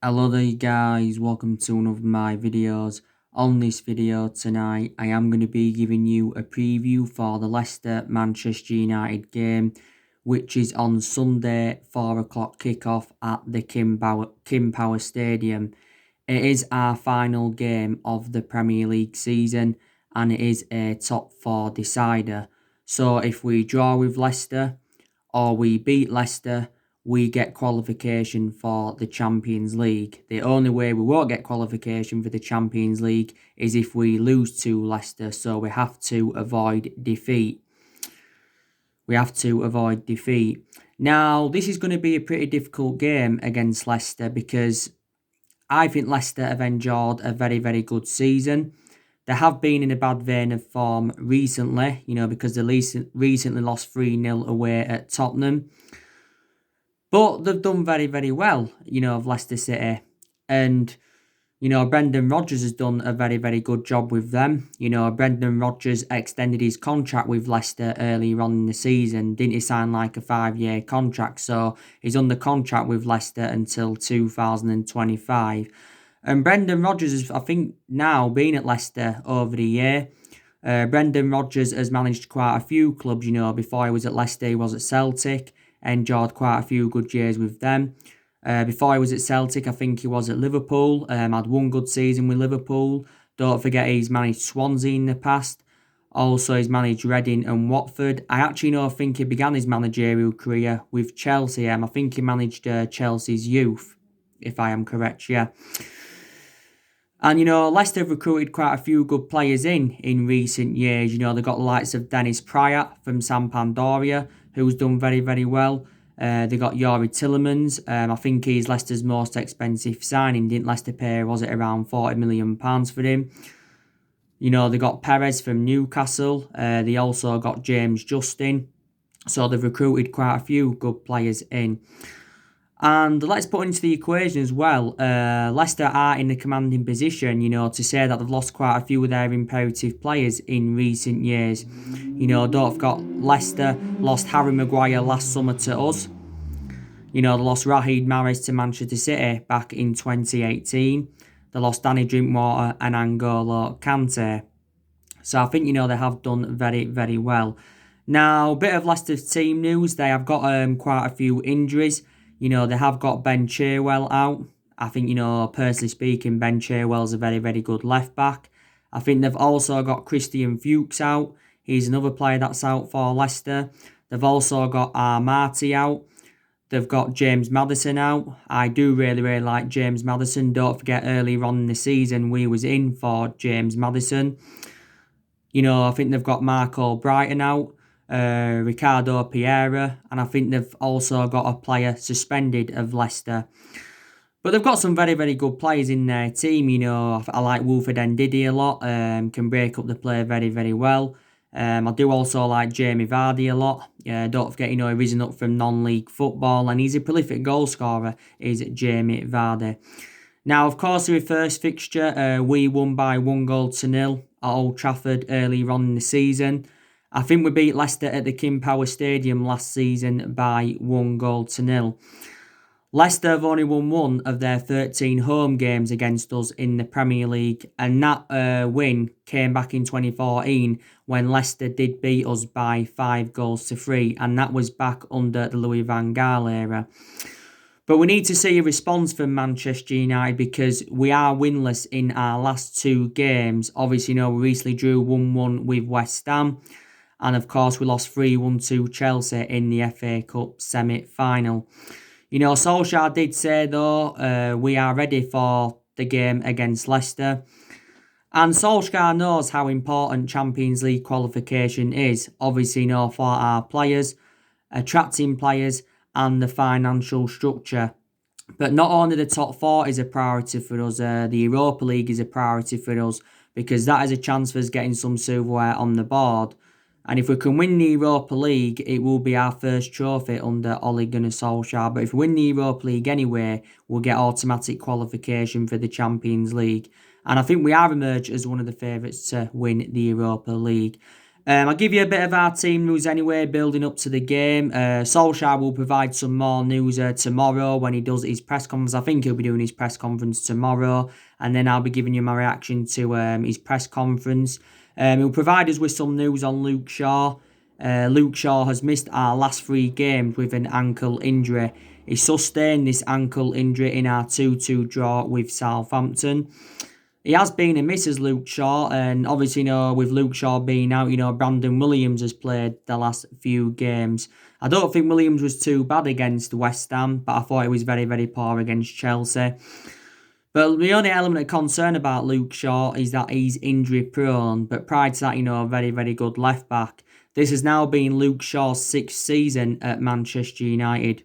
Hello there guys, welcome to one of my videos. On this video tonight, I am going to be giving you a preview for the Leicester-Manchester United game, which is on Sunday, 4 o'clock kickoff at the Kim Power Stadium. It is our final game of the Premier League season, and it is a top 4 decider. So if we draw with Leicester, or we beat Leicester, we get qualification for the Champions League. The only way we won't get qualification for the Champions League is if we lose to Leicester, so we have to avoid defeat. Now, this is going to be a pretty difficult game against Leicester because I think Leicester have enjoyed a very, very good season. They have been in a bad vein of form recently, because they recently lost 3-0 away at Tottenham. But they've done very, very well, of Leicester City. And, Brendan Rodgers has done a very, very good job with them. Brendan Rodgers extended his contract with Leicester earlier on in the season. Didn't he sign like a 5-year contract? So he's under contract with Leicester until 2025. And Brendan Rodgers has, I think, now been at Leicester over the year. Brendan Rodgers has managed quite a few clubs, Before he was at Leicester, he was at Celtic. Enjoyed quite a few good years with them. Before he was at Celtic, I think he was at Liverpool. Had one good season with Liverpool. Don't forget he's managed Swansea in the past. Also, he's managed Reading and Watford. I think he began his managerial career with Chelsea. I think he managed Chelsea's youth, if I am correct, yeah. And, Leicester have recruited quite a few good players in recent years. They got the likes of Dennis Pryor from Sampdoria, who's done very, very well. They got Youri Tielemans. I think he's Leicester's most expensive signing. Didn't Leicester pay, was it around £40 million for him? They got Perez from Newcastle. They also got James Justin. So they've recruited quite a few good players in. And let's put into the equation as well, Leicester are in the commanding position, to say that they've lost quite a few of their imperative players in recent years. Don't forget, Leicester lost Harry Maguire last summer to us. They lost Riyad Mahrez to Manchester City back in 2018. They lost Danny Drinkwater and N'Golo Kante. So I think, they have done very, very well. Now, a bit of Leicester's team news. They have got quite a few injuries. They have got Ben Chilwell out. I think, personally speaking, Ben Chilwell's a very, very good left back. I think they've also got Christian Fuchs out. He's another player that's out for Leicester. They've also got Marty out. They've got James Maddison out. I do really, really like James Maddison. Don't forget, earlier on in the season, we was in for James Maddison. I think they've got Marco Brighton out. Ricardo Pereira, and I think they've also got a player suspended of Leicester. But they've got some very, very good players in their team. I like Wilfred Ndidi a lot. Can break up the play very, very well. I do also like Jamie Vardy a lot. Don't forget, he's risen up from non-league football, and he's a prolific goal scorer, is Jamie Vardy. Now, of course, the first fixture, we won by 1-0 at Old Trafford earlier on in the season. I think we beat Leicester at the Kim Power Stadium last season by 1-0. Leicester have only won one of their 13 home games against us in the Premier League, and that win came back in 2014 when Leicester did beat us by 5-3, and that was back under the Louis van Gaal era. But we need to see a response from Manchester United because we are winless in our last two games. Obviously, we recently drew 1-1 with West Ham. And of course, we lost 3-1 to Chelsea in the FA Cup semi-final. Solskjaer did say, though, we are ready for the game against Leicester. And Solskjaer knows how important Champions League qualification is. Obviously, for our players, attracting players, and the financial structure. But not only the top 4 is a priority for us, the Europa League is a priority for us because that is a chance for us getting some silverware on the board. And if we can win the Europa League, it will be our first trophy under Ole Gunnar Solskjaer. But if we win the Europa League anyway, we'll get automatic qualification for the Champions League. And I think we are emerged as one of the favourites to win the Europa League. I'll give you a bit of our team news anyway, building up to the game. Solskjaer will provide some more news tomorrow when he does his press conference. I think he'll be doing his press conference tomorrow, and then I'll be giving you my reaction to his press conference. He'll provide us with some news on Luke Shaw. Luke Shaw has missed our last 3 games with an ankle injury. He sustained this ankle injury in our 2-2 draw with Southampton. He has been a miss as Luke Shaw, and obviously, with Luke Shaw being out, Brandon Williams has played the last few games. I don't think Williams was too bad against West Ham, but I thought he was very, very poor against Chelsea. But the only element of concern about Luke Shaw is that he's injury prone, but prior to that, a very, very good left back. This has now been Luke Shaw's 6th season at Manchester United.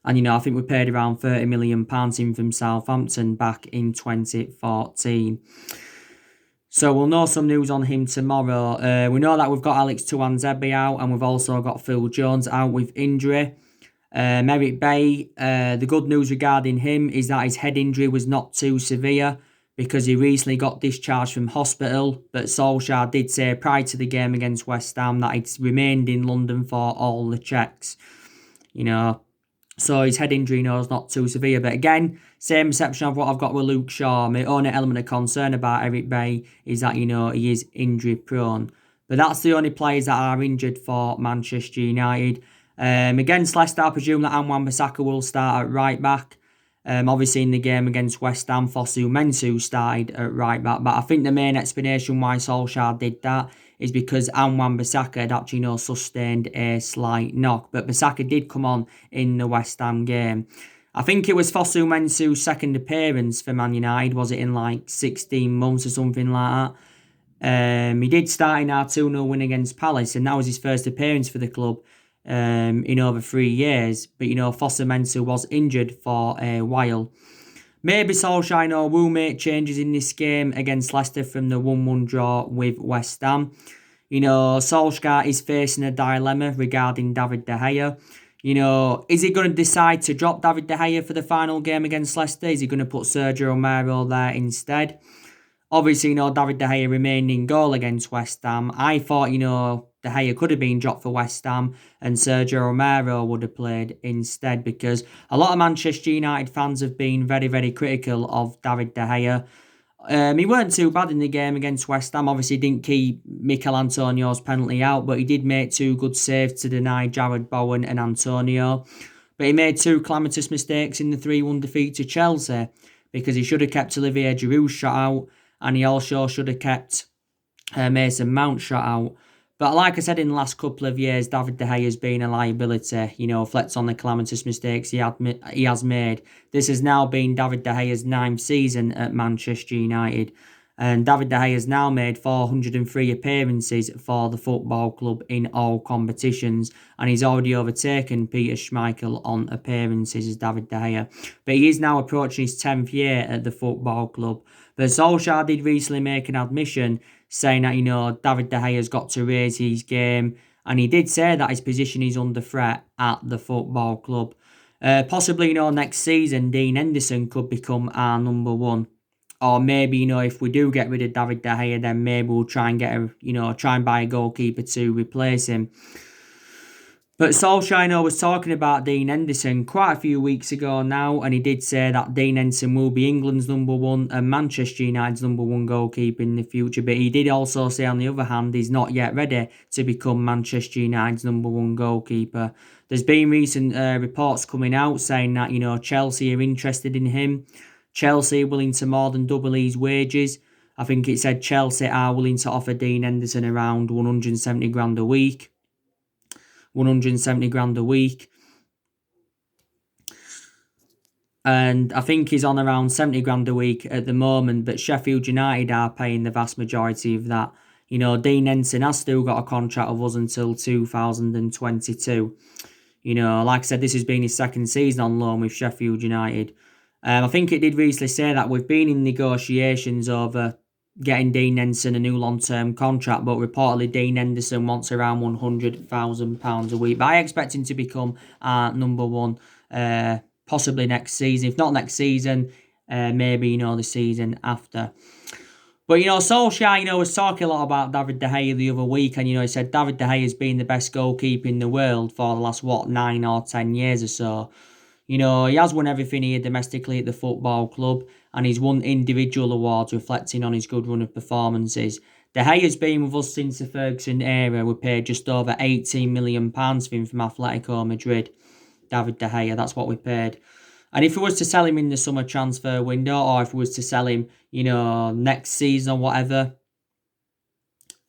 And, I think we paid around £30 million in from Southampton back in 2014. So we'll know some news on him tomorrow. We know that we've got Alex Tuanzebe out, and we've also got Phil Jones out with injury. Merritt Bay, the good news regarding him is that his head injury was not too severe because he recently got discharged from hospital. But Solskjaer did say prior to the game against West Ham that he'd remained in London for all the checks. So his head injury, is not too severe. But again, same perception of what I've got with Luke Shaw. My only element of concern about Eric Bay is that, he is injury prone. But that's the only players that are injured for Manchester United. Against Leicester, I presume that Wan-Bissaka will start at right back. Obviously, in the game against West Ham, Fosu-Mensah started at right back. But I think the main explanation why Solskjaer did that is because Wan-Bissaka had actually sustained a slight knock. But Bissaka did come on in the West Ham game. I think it was Fosu-Mensah's second appearance for Man United. Was it in 16 months or something like that? He did start in our 2-0 win against Palace, and that was his first appearance for the club in over 3 years. But, Fosu-Mensah was injured for a while. Maybe Solskjaer will make changes in this game against Leicester from the 1-1 draw with West Ham. Solskjaer is facing a dilemma regarding David De Gea. Is he going to decide to drop David De Gea for the final game against Leicester? Is he going to put Sergio Romero there instead? Obviously, David De Gea remained in goal against West Ham. I thought, De Gea could have been dropped for West Ham and Sergio Romero would have played instead, because a lot of Manchester United fans have been very, very critical of David De Gea. He weren't too bad in the game against West Ham. Obviously, didn't keep Mikel Antonio's penalty out, but he did make 2 good saves to deny Jarrod Bowen and Antonio. But he made 2 calamitous mistakes in the 3-1 defeat to Chelsea, because he should have kept Olivier Giroud's shot out, and he also should have kept Mason Mount's shot out. But like I said, in the last couple of years, David De Gea has been a liability, reflects on the calamitous mistakes he has made. This has now been David De Gea's 9th season at Manchester United. And David De Gea has now made 403 appearances for the football club in all competitions. And he's already overtaken Peter Schmeichel on appearances as David De Gea. But he is now approaching his 10th year at the football club. But Solskjaer did recently make an admission saying that, David De Gea has got to raise his game. And he did say that his position is under threat at the football club. Possibly, next season, Dean Henderson could become our number 1. Or maybe, if we do get rid of David De Gea, then maybe we'll try and try and buy a goalkeeper to replace him. But Solskjaer was talking about Dean Henderson quite a few weeks ago now, and he did say that Dean Henderson will be England's number 1 and Manchester United's number 1 goalkeeper in the future. But he did also say, on the other hand, he's not yet ready to become Manchester United's number 1 goalkeeper. There's been recent reports coming out saying that, Chelsea are interested in him. Chelsea are willing to more than double his wages. I think it said Chelsea are willing to offer Dean Henderson around 170 grand a week. 170 grand a week. And I think he's on around 70 grand a week at the moment, but Sheffield United are paying the vast majority of that. Dean Henderson has still got a contract with us until 2022. Like I said, this has been his 2nd season on loan with Sheffield United. I think it did recently say that we've been in negotiations over getting Dean Henderson a new long-term contract, but reportedly Dean Henderson wants around £100,000 a week. But I expect him to become number 1 possibly next season. If not next season, maybe, the season after. But, Solskjaer, was talking a lot about David De Gea the other week, and, he said David De Gea has been the best goalkeeper in the world for the last, 9 or 10 years or so. He has won everything here domestically at the football club, and he's won individual awards reflecting on his good run of performances. De Gea has been with us since the Ferguson era. We paid just over £18 million for him from Atletico Madrid. David De Gea, that's what we paid. And if we was to sell him in the summer transfer window, or if we was to sell him, next season or whatever,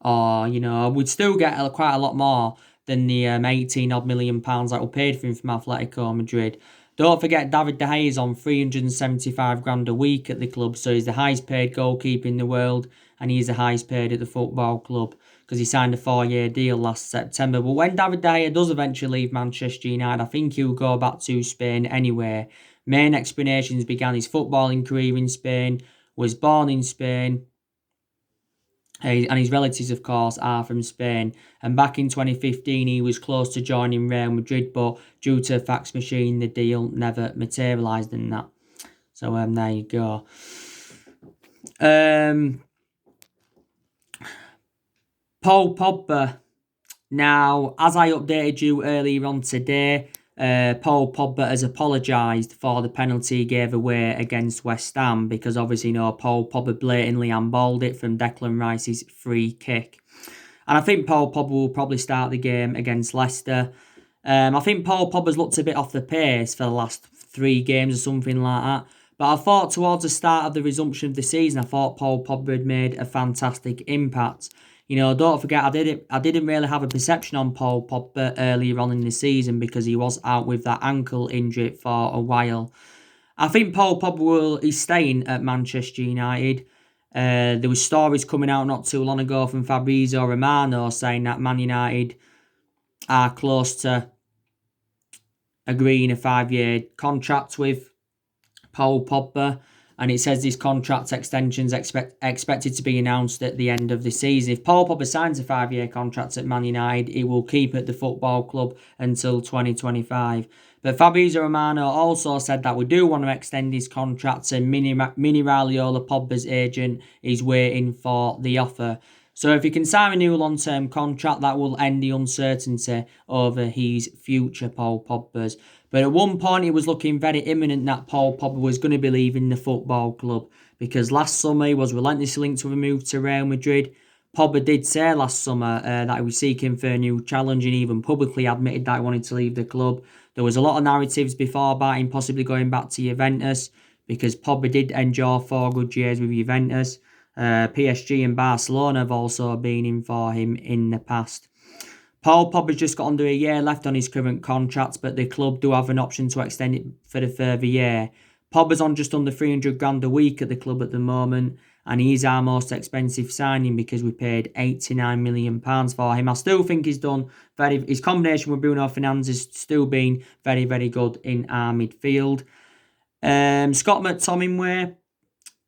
or, we'd still get quite a lot more than the 18 odd million pounds that we paid for him from Atletico Madrid. Don't forget, David De Gea is on 375 grand a week at the club, so he's the highest paid goalkeeper in the world, and he's the highest paid at the football club because he signed a 4-year deal last September. But when David De Gea does eventually leave Manchester United, I think he'll go back to Spain anyway. Main explanations began his footballing career in Spain, was born in Spain, and his relatives, of course, are from Spain. And back in 2015, he was close to joining Real Madrid, but due to a fax machine, the deal never materialised in that. So there you go. Paul Pogba. Now, as I updated you earlier on today, Paul Pogba has apologised for the penalty he gave away against West Ham because obviously, Paul Pogba blatantly handballed it from Declan Rice's free kick. And I think Paul Pogba will probably start the game against Leicester. I think Paul Pogba's looked a bit off the pace for the last 3 games or something like that. But I thought towards the start of the resumption of the season, I thought Paul Pogba had made a fantastic impact. Don't forget, I didn't really have a perception on Paul Pogba earlier on in the season because he was out with that ankle injury for a while. I think Paul Pogba is staying at Manchester United. There was stories coming out not too long ago from Fabrizio Romano saying that Man United are close to agreeing a 5-year contract with Paul Pogba. And it says this contract extension is expected to be announced at the end of the season. If Paul Pogba signs a 5-year contract at Man United, he will keep at the football club until 2025. But Fabrizio Romano also said that we do want to extend his contract, and Mini Raiola, Pogba's agent, is waiting for the offer. So if he can sign a new long-term contract, that will end the uncertainty over his future, Paul Pogba's. But at one point, it was looking very imminent that Paul Pogba was going to be leaving the football club because last summer he was relentlessly linked with a move to Real Madrid. Pogba did say last summer that he was seeking for a new challenge and even publicly admitted that he wanted to leave the club. There was a lot of narratives before about him possibly going back to Juventus because Pogba did endure 4 good years with Juventus. PSG and Barcelona have also been in for him in the past. Paul Pogba's just got under a year left on his current contract, but the club do have an option to extend it for the further year. Pogba's on just under 300 grand a week at the club at the moment, and he's our most expensive signing because we paid £89 million for him. I still think he's done his combination with Bruno Fernandes has still been very, very good in our midfield. Scott McTominay,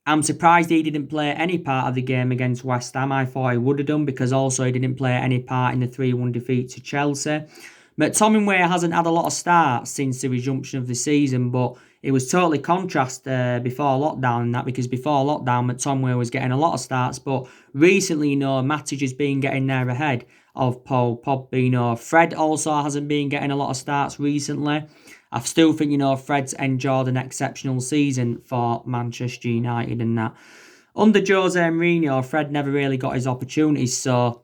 I'm surprised he didn't play any part of the game against West Ham. I thought he would have done because also he didn't play any part in the 3-1 defeat to Chelsea. McTominay hasn't had a lot of starts since the resumption of the season, but it was totally contrast before lockdown and that because before lockdown McTominay was getting a lot of starts, but recently, Matic has been getting there ahead of Paul Pogba. Fred also hasn't been getting a lot of starts recently. I still think, Fred's enjoyed an exceptional season for Manchester United and that. Under Jose Mourinho, Fred never really got his opportunities, so,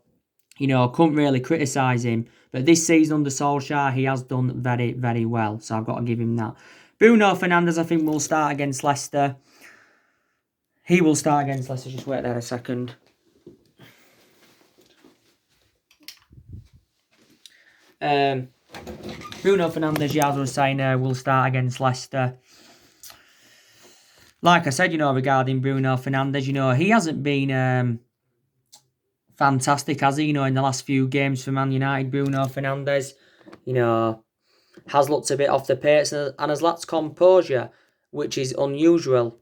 couldn't really criticise him. But this season under Solskjaer, he has done very, very well, so I've got to give him that. Bruno Fernandes, I think, will start against Leicester. He will start against Leicester. Just wait there a second. Bruno Fernandes, Yaz was saying, will start against Leicester. Like I said, regarding Bruno Fernandes, he hasn't been fantastic, has he? In the last few games for Man United, Bruno Fernandes, has looked a bit off the pace and has lacked composure, which is unusual.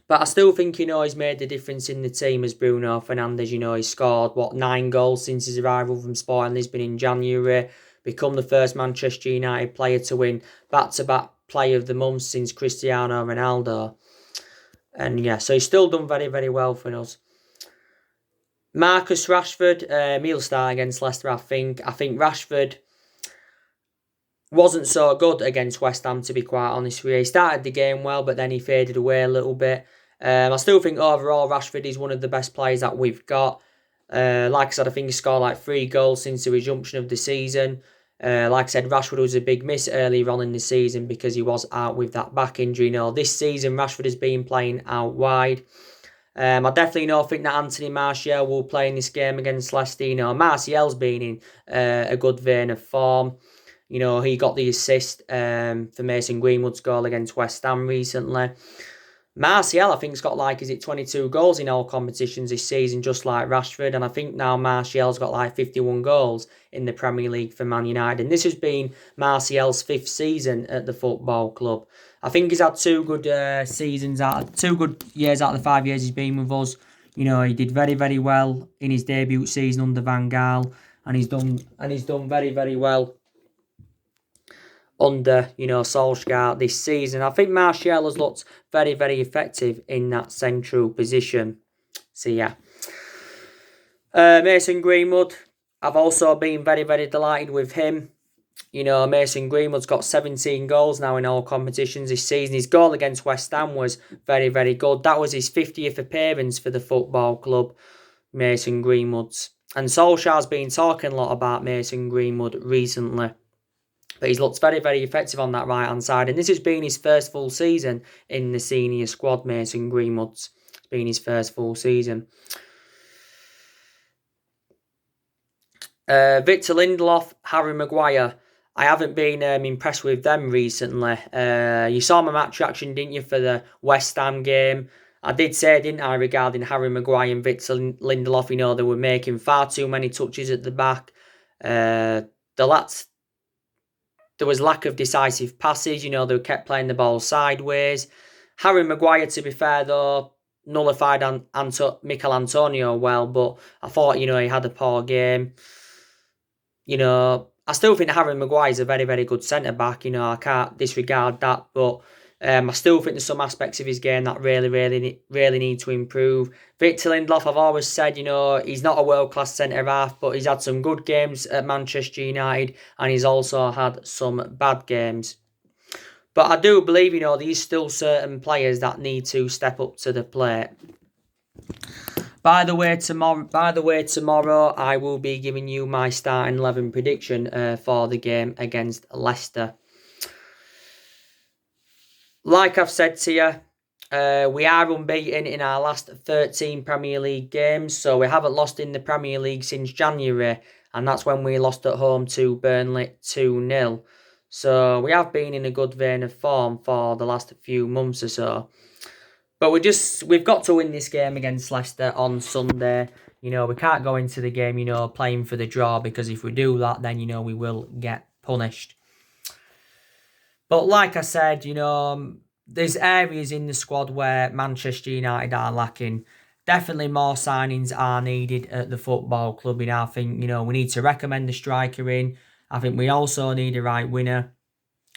But I still think, he's made the difference in the team as Bruno Fernandes. He's scored, 9 goals since his arrival from Sporting Lisbon in January. Become the first Manchester United player to win back-to-back Player of the Month since Cristiano Ronaldo. And yeah, so he's still done very, very well for us. Marcus Rashford, he'll start against Leicester, I think. I think Rashford wasn't so good against West Ham, to be quite honest with you. He started the game well, but then he faded away a little bit. I still think overall Rashford is one of the best players that we've got. Like I said, I think he scored like 3 goals since the resumption of the season. Like I said, Rashford was a big miss earlier on in the season because he was out with that back injury. This season Rashford has been playing out wide. I definitely think that Anthony Martial will play in this game against Leicester. Martial's been in a good vein of form. He got the assist for Mason Greenwood's goal against West Ham recently. Martial, I think, has got 22 goals in all competitions this season, just like Rashford. And I think now Martial's got 51 goals in the Premier League for Man United. And this has been Martial's 5th season at the football club. I think he's had 2 good seasons, 2 good years out of the 5 years he's been with us. He did very, very well in his debut season under Van Gaal. And he's done very, very well under, Solskjaer this season. I think Martial has looked very, very effective in that central position. So, yeah. Mason Greenwood, I've also been very, very delighted with him. Mason Greenwood's got 17 goals now in all competitions this season. His goal against West Ham was very, very good. That was his 50th appearance for the football club, Mason Greenwood's. And Solskjaer's been talking a lot about Mason Greenwood recently. But he's looked very, very effective on that right-hand side. And this has been his first full season in the senior squad, Mason Greenwood's. It's been his first full season. Victor Lindelof, Harry Maguire. I haven't been impressed with them recently. You saw my match reaction, didn't you, for the West Ham game? I did say, didn't I, regarding Harry Maguire and Victor Lindelof, they were making far too many touches at the back. There was lack of decisive passes. They kept playing the ball sideways. Harry Maguire, to be fair, though, nullified Mikel Antonio well, but I thought, he had a poor game. I still think Harry Maguire is a very, very good centre-back. I can't disregard that, but I still think there's some aspects of his game that really, really, really need to improve. Victor Lindelof, I've always said, he's not a world-class centre-half, but he's had some good games at Manchester United, and he's also had some bad games. But I do believe, there's still certain players that need to step up to the plate. By the way, tomorrow I will be giving you my starting 11 prediction for the game against Leicester. Like I've said to you, we are unbeaten in our last 13 Premier League games. So we haven't lost in the Premier League since January. And that's when we lost at home to Burnley 2-0. So we have been in a good vein of form for the last few months or so. But we've got to win this game against Leicester on Sunday. We can't go into the game, playing for the draw. Because if we do that, then, we will get punished. But like I said, there's areas in the squad where Manchester United are lacking. Definitely more signings are needed at the football club. I think, we need to recommend a striker in. I think we also need a right winger.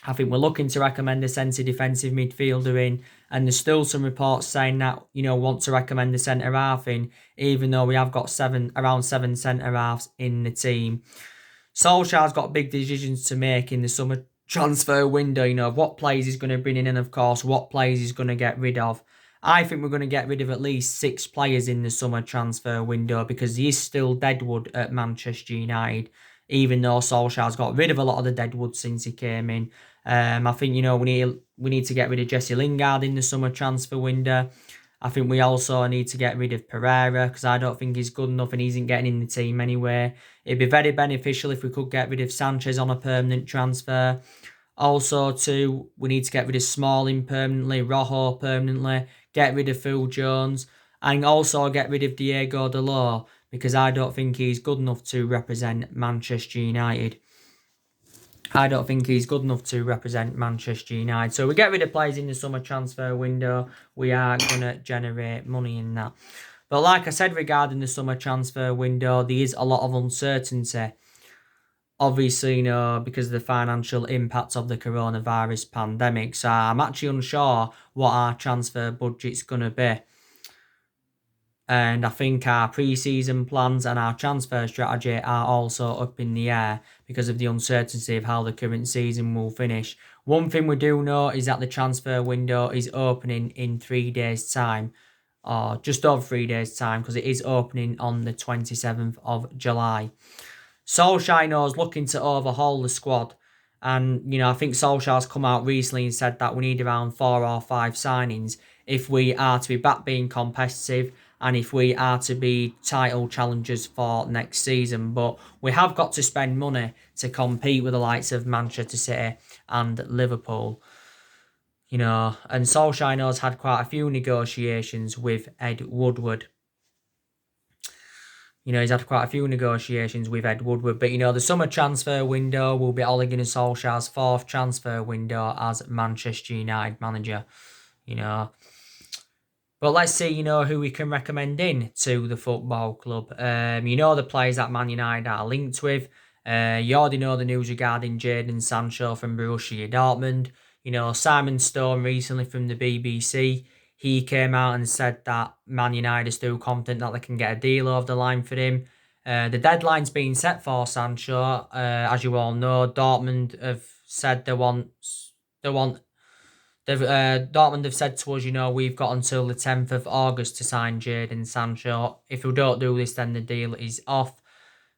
I think we're looking to recommend a centre defensive midfielder in. And there's still some reports saying that, want to recommend a centre-half in, even though we have got around 7 centre-halves in the team. Solskjaer's got big decisions to make in the summer transfer window, of what players he's going to bring in and, of course, what players he's going to get rid of. I think we're going to get rid of at least 6 players in the summer transfer window because he is still deadwood at Manchester United, even though Solskjaer's got rid of a lot of the deadwood since he came in. I think, we need to get rid of Jesse Lingard in the summer transfer window. I think we also need to get rid of Pereira because I don't think he's good enough and he isn't getting in the team anyway. It'd be very beneficial if we could get rid of Sanchez on a permanent transfer. Also, too, we need to get rid of Smalling permanently, Rojo permanently, get rid of Phil Jones, and also get rid of Diego Dalot because I don't think he's good enough to represent Manchester United. I don't think he's good enough to represent Manchester United. So we get rid of players in the summer transfer window. We are going to generate money in that. But like I said regarding the summer transfer window, there is a lot of uncertainty. Obviously, because of the financial impact of the coronavirus pandemic. So I'm actually unsure what our transfer budget's going to be. And I think our pre-season plans and our transfer strategy are also up in the air because of the uncertainty of how the current season will finish. One thing we do know is that the transfer window is opening in 3 days' time, or just over 3 days' time, because it is opening on the 27th of July. Solskjaer is looking to overhaul the squad. And, I think Solskjaer's come out recently and said that we need around 4 or 5 signings if we are to be back being competitive and if we are to be title challengers for next season. But we have got to spend money to compete with the likes of Manchester City and Liverpool. And Solskjaer's had quite a few negotiations with Ed Woodward. He's had quite a few negotiations with Ed Woodward. But, the summer transfer window will be Ole Gunnar Solskjaer's 4th transfer window as Manchester United manager. But let's see, who we can recommend in to the football club. The players that Man United are linked with. You already know the news regarding Jadon Sancho from Borussia Dortmund. Simon Stone recently from the BBC. He came out and said that Man United are still confident that they can get a deal over the line for him. The deadline's been set for Sancho. As you all know, Dortmund have said Dortmund have said to us, we've got until the 10th of August to sign Jadon Sancho. If we don't do this, then the deal is off.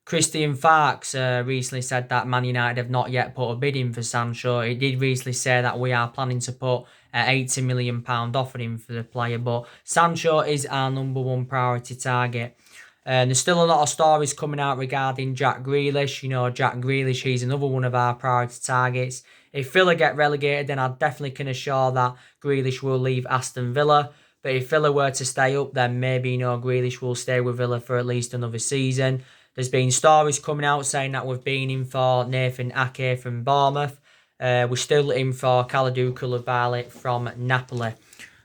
Christian Farks recently said that Man United have not yet put a bid in for Sancho. He did recently say that we are planning to put £80 million offer in for the player, but Sancho is our number one priority target. There's still a lot of stories coming out regarding Jack Grealish. Jack Grealish, he's another one of our priority targets. If Villa get relegated, then I definitely can assure that Grealish will leave Aston Villa. But if Villa were to stay up, then maybe, Grealish will stay with Villa for at least another season. There's been stories coming out saying that we've been in for Nathan Ake from Bournemouth. We're still in for Kalidou Koulibaly from Napoli.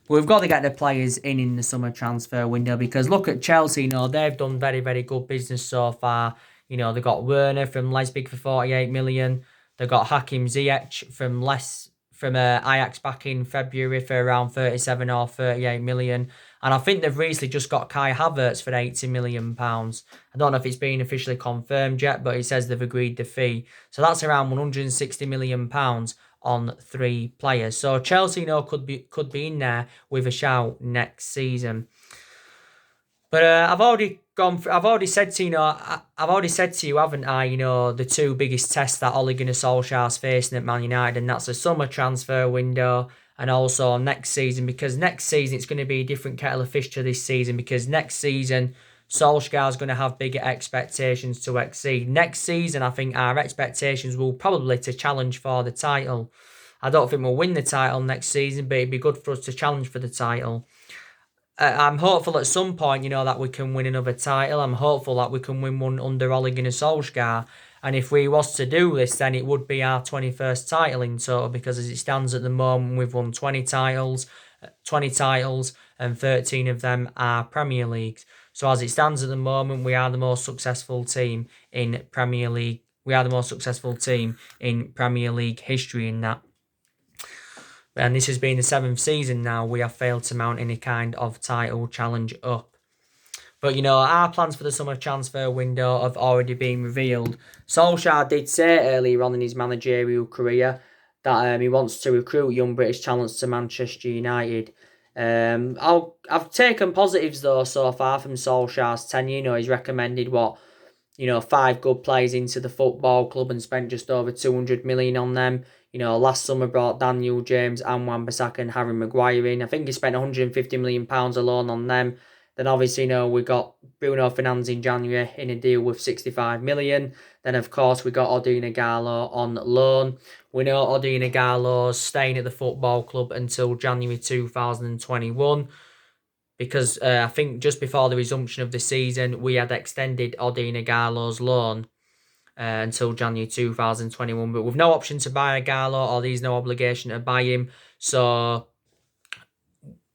But we've got to get the players in the summer transfer window because look at Chelsea, they've done very, very good business so far. They've got Werner from Leipzig for 48 million. They've got Hakim Ziyech from Ajax back in February for around 37 or 38 million. And I think they've recently just got Kai Havertz for £80 million. I don't know if it's been officially confirmed yet, but it says they've agreed the fee. So that's around £160 million on 3 players. So Chelsea, could be in there with a shout next season. But I've already said to you, haven't I? The 2 biggest tests that Ole Gunnar Solskjaer's facing at Man United, and that's the summer transfer window and also next season. Because next season it's going to be a different kettle of fish to this season. Because next season Solskjaer's going to have bigger expectations to exceed. Next season, I think our expectations will probably to challenge for the title. I don't think we'll win the title next season, but it'd be good for us to challenge for the title. I'm hopeful at some point, that we can win another title. I'm hopeful that we can win one under Ole Gunnar Solskjaer. And if we was to do this, then it would be our 21st title in total because as it stands at the moment, we've won 20 titles and 13 of them are Premier Leagues. So as it stands at the moment, we are the most successful team in Premier League. We are the most successful team in Premier League history in that. And this has been the 7th season now. We have failed to mount any kind of title challenge up. But, our plans for the summer transfer window have already been revealed. Solskjaer did say earlier on in his managerial career that he wants to recruit young British talents to Manchester United. I've taken positives, though, so far from Solskjaer's tenure. He's recommended 5 good players into the football club and spent just over 200 million on them. Last summer brought Daniel James and Wan-Bissaka and Harry Maguire in. I think he spent £150 million alone on them. Then obviously, we got Bruno Fernandes in January in a deal with 65 million. Then, of course, we got Odion Ighalo on loan. We know Odion Ighalo's staying at the football club until January 2021. Because I think just before the resumption of the season, we had extended Odion Ighalo's loan until January 2021. But with no option to buy Ighalo or there's no obligation to buy him. So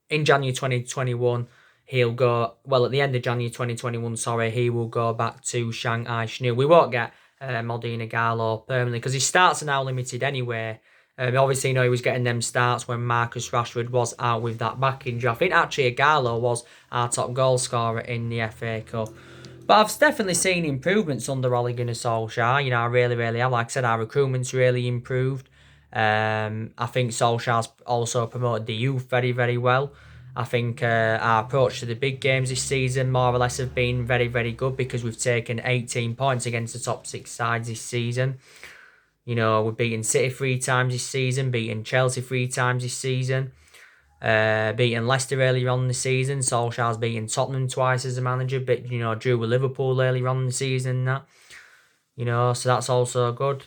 in January 2021, he'll go, at the end of January 2021, he will go back to Shanghai Shenhua. We won't get Odion Ighalo permanently because his starts are now limited anyway. Obviously, he was getting them starts when Marcus Rashford was out with that back injury. I think actually Ighalo was our top goal scorer in the FA Cup. But I've definitely seen improvements under Ole Gunnar Solskjaer. I really, really have. Like I said, our recruitment's really improved. I think Solskjaer's also promoted the youth very, very well. I think our approach to the big games this season more or less have been very, very good because we've taken 18 points against the top six sides this season. We've beaten City 3 times this season, beaten Chelsea 3 times this season, beaten Leicester earlier on in the season. Solskjaer's beaten Tottenham twice as a manager, but drew with Liverpool earlier on in the season. So that's also good.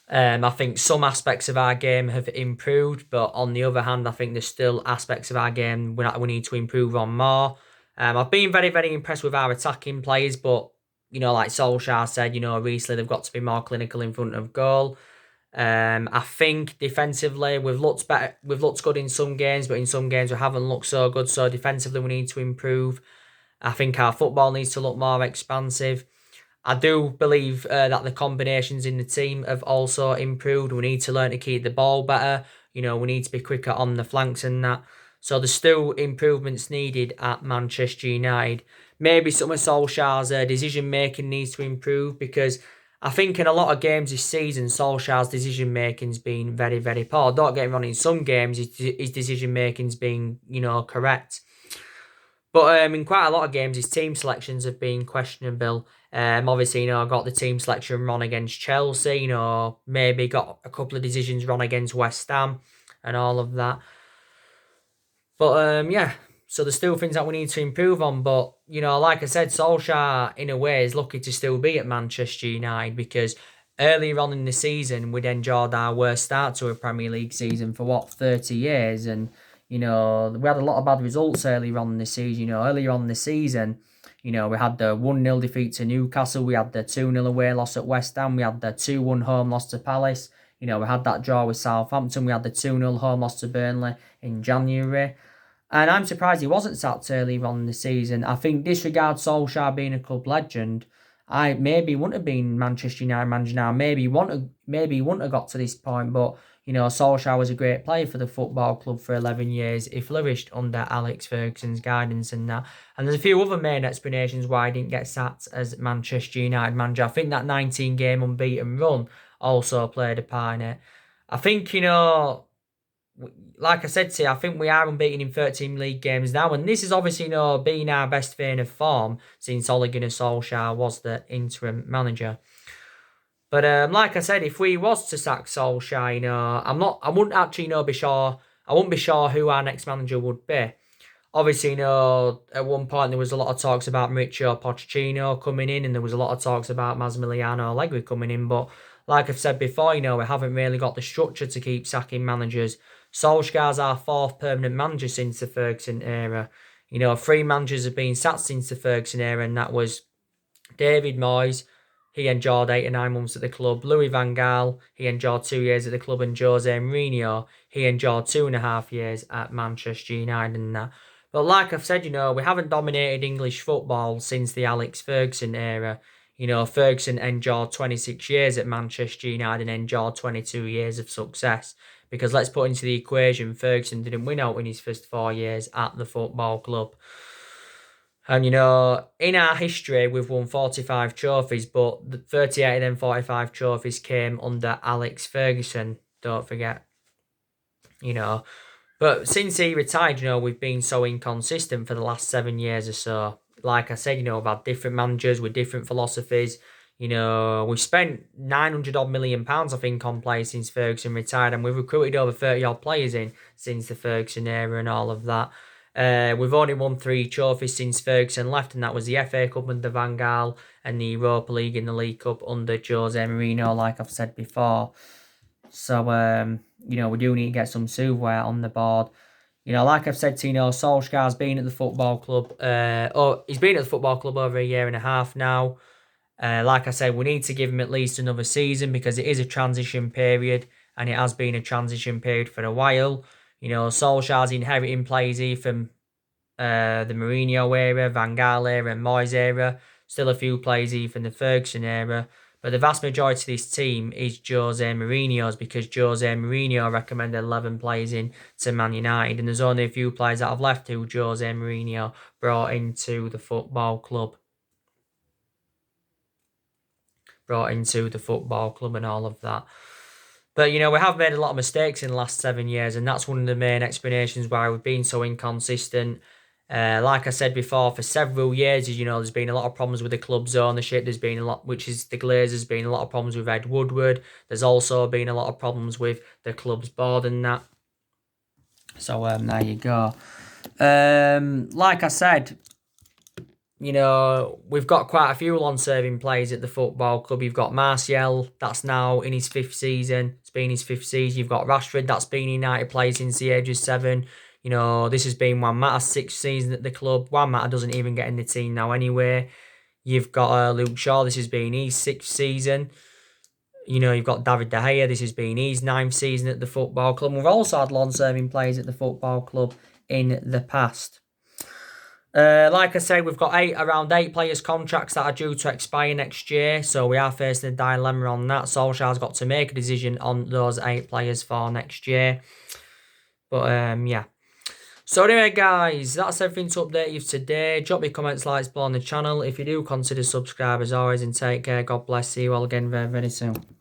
I think some aspects of our game have improved, but on the other hand, I think there's still aspects of our game we need to improve on more. I've been very, very impressed with our attacking players, but like Solskjaer said, recently they've got to be more clinical in front of goal. I think defensively we've looked better. We've looked good in some games, but in some games we haven't looked so good. So defensively we need to improve. I think our football needs to look more expansive. I do believe that the combinations in the team have also improved. We need to learn to keep the ball better. We need to be quicker on the flanks and that. So there's still improvements needed at Manchester United. Maybe some of Solskjaer's decision making needs to improve because I think in a lot of games this season, Solskjaer's decision making's been very, very poor. Don't get me wrong, in some games his decision making's been, correct. But in quite a lot of games, his team selections have been questionable. Obviously, I got the team selection wrong against Chelsea. Maybe got a couple of decisions wrong against West Ham and all of that. But yeah, so there's still things that we need to improve on. But like I said, Solskjaer in a way is lucky to still be at Manchester United because earlier on in the season we'd enjoyed our worst start to a Premier League season for 30 years, and we had a lot of bad results earlier on in the season. Earlier on in the season, we had the 1-0 defeat to Newcastle, we had the 2-0 away loss at West Ham, we had the 2-1 home loss to Palace. We had that draw with Southampton, we had the 2-0 home loss to Burnley in January. And I'm surprised he wasn't sacked earlier on in the season. I think disregard Solskjaer being a club legend, I maybe wouldn't have been Manchester United manager now. Maybe he wouldn't have got to this point. But Solskjaer was a great player for the football club for 11 years. He flourished under Alex Ferguson's guidance and that. And there's a few other main explanations why he didn't get sacked as Manchester United manager. I think that 19-game unbeaten run also played a part in it. I think like I said to you, I think we are unbeaten in 13 league games now, and this is obviously been our best vein of form since Ole Gunnar Solskjaer was the interim manager. But like I said, if we was to sack Solskjaer, I wouldn't actually be sure. I wouldn't be sure who our next manager would be. Obviously, at one point there was a lot of talks about Mauricio Pochettino coming in, and there was a lot of talks about Massimiliano Allegri coming in. But like I've said before, we haven't really got the structure to keep sacking managers. Solskjaer's our fourth permanent manager since the Ferguson era. 3 managers have been sacked since the Ferguson era, and that was David Moyes. He endured 8 or 9 months at the club. Louis van Gaal, he endured 2 years at the club. And Jose Mourinho, he endured 2.5 years at Manchester United and that. But like I've said, we haven't dominated English football since the Alex Ferguson era. Ferguson endured 26 years at Manchester United and endured 22 years of success. Because let's put into the equation, Ferguson didn't win out in his first 4 years at the football club. And, in our history, we've won 45 trophies, but 38 of them 45 trophies came under Alex Ferguson, don't forget. But since he retired, we've been so inconsistent for the last 7 years or so. Like I said, we've had different managers with different philosophies. We've spent 900 odd million pounds, I think, on players since Ferguson retired, and we've recruited over 30 odd players in since the Ferguson era and all of that. We've only won 3 trophies since Ferguson left, and that was the FA Cup under Van Gaal and the Europa League and the League Cup under Jose Mourinho, like I've said before. So, we do need to get some silverware on the board. Like I've said to Solskjaer's been at the football club. He's been at the football club over 1.5 years now. Like I said, we need to give him at least another season because it is a transition period, and it has been a transition period for a while. Solskjaer's inheriting players here from the Mourinho era, Van Gaal era, and Moyes era. Still a few players here from the Ferguson era. But the vast majority of this team is Jose Mourinho's, because Jose Mourinho recommended 11 players in to Man United, and there's only a few players that have left who Jose Mourinho brought into the football club. And all of that. But, we have made a lot of mistakes in the last 7 years, and that's one of the main explanations why we've been so inconsistent. Like I said before, for several years, there's been a lot of problems with the club's ownership. There's been a lot, which is the Glazers, been a lot of problems with Ed Woodward. There's also been a lot of problems with the club's board and that. So, there you go. Like I said, we've got quite a few long-serving players at the football club. You've got Martial, that's now in his 5th season. It's been his 5th season. You've got Rashford, that's been United player since the age of 7. This has been Juan Mata's 6th season at the club. Juan Mata doesn't even get in the team now anyway. You've got Luke Shaw, this has been his 6th season. You've got David De Gea, this has been his 9th season at the football club. We've also had long-serving players at the football club in the past. Like I said, we've got around 8 players' contracts that are due to expire next year, so we are facing a dilemma on that. Solskjaer's got to make a decision on those 8 players for next year. But, yeah. So anyway, guys, that's everything to update you today. Drop me comments, likes below on the channel. If you do, consider subscribe as always, and take care. God bless. See you all again very, very soon.